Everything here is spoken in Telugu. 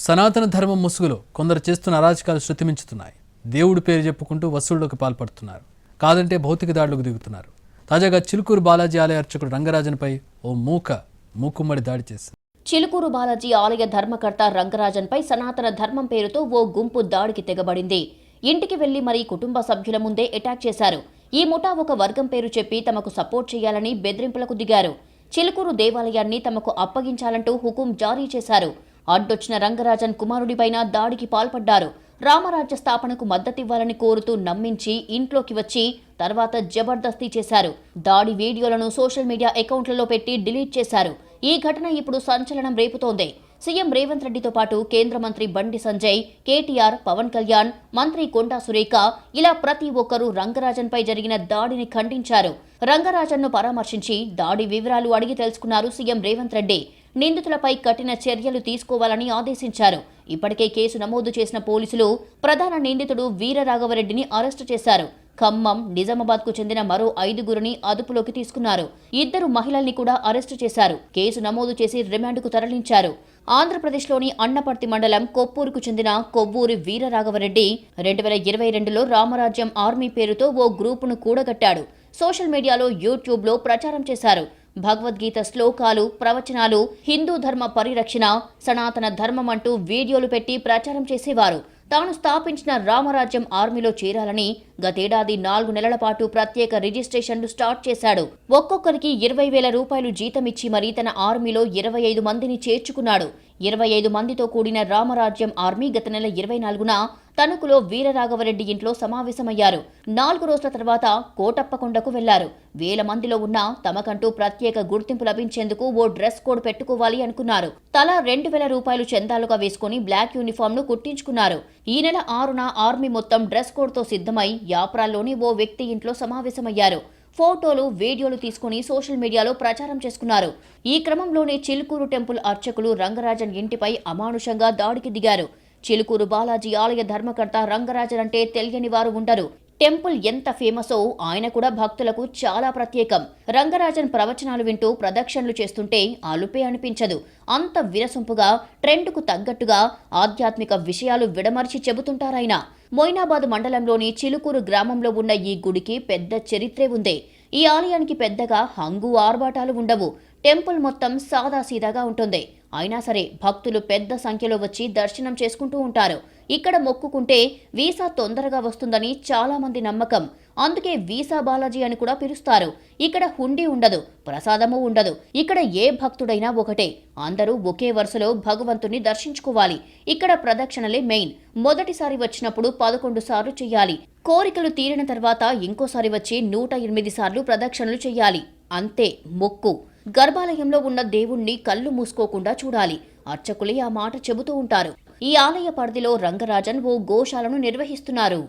సనాతన ధర్మం ముసుగులో కొందరు చేస్తున్న అరాచకాలు శృతిమించుతున్నాయి. దేవుడి పేరు చెప్పుకుంటూ వసూళ్లకు పాల్పడుతున్నారు. కాదంటే భౌతిక దాడులకు దిగుతున్నారు. తాజాగా చిలుకూరు బాలాజీ ఆలయ అర్చకుడు రంగరాజన్పై ఓ మూకుమ్మడి దాడి చేసింది. చిలుకూరు బాలాజీ ఆలయ ధర్మకర్త రంగరాజన్పై సనాతన ధర్మం పేరుతో ఓ గుంపు దాడికి తెగబడింది. ఇంటికి వెళ్లి మరీ కుటుంబ సభ్యుల ముందే అటాక్ చేశారు. ఈ ముఠా ఒక వర్గం పేరు చెప్పి తమకు సపోర్ట్ చేయాలని బెదిరింపులకు దిగారు. చిలుకూరు దేవాలయాన్ని తమకు అప్పగించాలంటూ హుకుం జారీ చేశారు. అడ్డొచ్చిన రంగరాజన్ కుమారుడిపైన దాడికి పాల్పడ్డారు. రామరాజ్య స్థాపనకు మద్దతివ్వాలని కోరుతూ నమ్మించి ఇంట్లోకి వచ్చి తర్వాత జబర్దస్తీ చేశారు. దాడి వీడియోలను సోషల్ మీడియా అకౌంట్లలో పెట్టి డిలీట్ చేశారు. ఈ ఘటన ఇప్పుడు సంచలనం రేపుతోంది. సీఎం రేవంత్ రెడ్డితో పాటు కేంద్ర మంత్రి బండి సంజయ్, కేటీఆర్, పవన్ కళ్యాణ్, మంత్రి కొండా సురేఖ ఇలా ప్రతి ఒక్కరూ రంగరాజన్పై జరిగిన దాడిని ఖండించారు. రంగరాజన్ను పరామర్శించి దాడి వివరాలు అడిగి తెలుసుకున్నారు సీఎం రేవంత్ రెడ్డి. నిందితులపై కఠిన చర్యలు తీసుకోవాలని ఆదేశించారు. ఇప్పటికే కేసు నమోదు చేసిన పోలీసులు ప్రధాన నిందితుడు వీరరాఘవరెడ్డిని అరెస్టు చేశారు. ఖమ్మం, నిజామాబాద్కు చెందిన మరో 5గురిని అదుపులోకి తీసుకున్నారు. 2 మహిళల్ని కూడా అరెస్టు చేశారు. కేసు నమోదు చేసి రిమాండ్కు తరలించారు. ఆంధ్రప్రదేశ్లోని అన్నపర్తి మండలం కొప్పూరుకు చెందిన కొవ్వూరి వీరరాఘవరెడ్డి 2022లో రామరాజ్యం ఆర్మీ పేరుతో ఓ గ్రూపును కూడగట్టాడు. సోషల్ మీడియాలో, యూట్యూబ్లో ప్రచారం చేశారు. భగవద్గీత శ్లోకాలు, ప్రవచనాలు, హిందూ ధర్మ పరిరక్షణ, సనాతన ధర్మం అంటూ వీడియోలు పెట్టి ప్రచారం చేసేవారు. తాను స్థాపించిన రామరాజ్యం ఆర్మీలో చేరాలని గతేడాది 4 నెలల పాటు ప్రత్యేక రిజిస్ట్రేషన్లు స్టార్ట్ చేశాడు. ఒక్కొక్కరికి 20,000 రూపాయలు జీతమిచ్చి మరీ తన ఆర్మీలో 25 మందిని చేర్చుకున్నాడు. 25 మందితో కూడిన రామరాజ్యం ఆర్మీ గత నెల 24న తణుకులో వీరరాఘవరెడ్డి ఇంట్లో సమావేశమయ్యారు. 4 రోజుల తర్వాత కోటప్పకొండకు వెళ్లారు. 1000 మందిలో ఉన్న తమకంటూ ప్రత్యేక గుర్తింపు లభించేందుకు ఓ డ్రెస్ కోడ్ పెట్టుకోవాలి అనుకున్నారు. తలా 2,000 రూపాయలు చందాలుగా వేసుకుని బ్లాక్ యూనిఫామ్ ను కుట్టించుకున్నారు. ఈ నెల 6న ఆర్మీ మొత్తం డ్రెస్ కోడ్ తో సిద్ధమై యాప్రాల్లోని ఓ వ్యక్తి ఇంట్లో సమావేశమయ్యారు. ఫోటోలు, వీడియోలు తీసుకుని సోషల్ మీడియాలో ప్రచారం చేసుకున్నారు. ఈ క్రమంలోనే చిలుకూరు టెంపుల్ అర్చకులు రంగరాజన్ ఇంటిపై అమానుషంగా దాడికి దిగారు. చిలుకూరు బాలాజీ ఆలయ ధర్మకర్త రంగరాజన్ అంటే తెలియని వారు ఉండరు. టెంపుల్ ఎంత ఫేమసో ఆయన కూడా భక్తులకు చాలా ప్రత్యేకం. రంగరాజన్ ప్రవచనాలు వింటూ ప్రదక్షిణలు చేస్తుంటే అలుపే అనిపించదు. అంత విరసొంపుగా, ట్రెండ్కు తగ్గట్టుగా ఆధ్యాత్మిక విషయాలు విడమర్చి చెబుతుంటారాయన. మొయినాబాద్ మండలంలోని చిలుకూరు గ్రామంలో ఉన్న ఈ గుడికి పెద్ద చరిత్రే ఉంది. ఈ ఆలయానికి పెద్దగా హంగు ఆర్భాటాలు ఉండవు. టెంపుల్ మొత్తం సాదాసీదాగా ఉంటుంది. అయినా సరే భక్తులు పెద్ద సంఖ్యలో వచ్చి దర్శనం చేసుకుంటూ ఉంటారు. ఇక్కడ మొక్కుకుంటే వీసా తొందరగా వస్తుందని చాలా మంది నమ్మకం. అందుకే వీసా బాలాజీ అని కూడా పిలుస్తారు. ఇక్కడ హుండీ ఉండదు, ప్రసాదము ఉండదు. ఇక్కడ ఏ భక్తుడైనా ఒకటే. అందరూ ఒకే వరుసలో భగవంతుని దర్శించుకోవాలి. ఇక్కడ ప్రదక్షిణలే మెయిన్. మొదటిసారి వచ్చినప్పుడు 11 సార్లు చెయ్యాలి. కోరికలు తీరిన తర్వాత ఇంకోసారి వచ్చి 108 సార్లు ప్రదక్షిణలు చెయ్యాలి. అంతే మొక్కు. గర్భాలయంలో ఉన్న దేవుణ్ణి కళ్ళు మూసుకోకుండా చూడాలి. అర్చకులే ఆ మాట చెబుతూ ఉంటారు. ఈ ఆలయ పరిధిలో రంగరాజన్ ఓ గోశాలను నిర్వహిస్తున్నారు.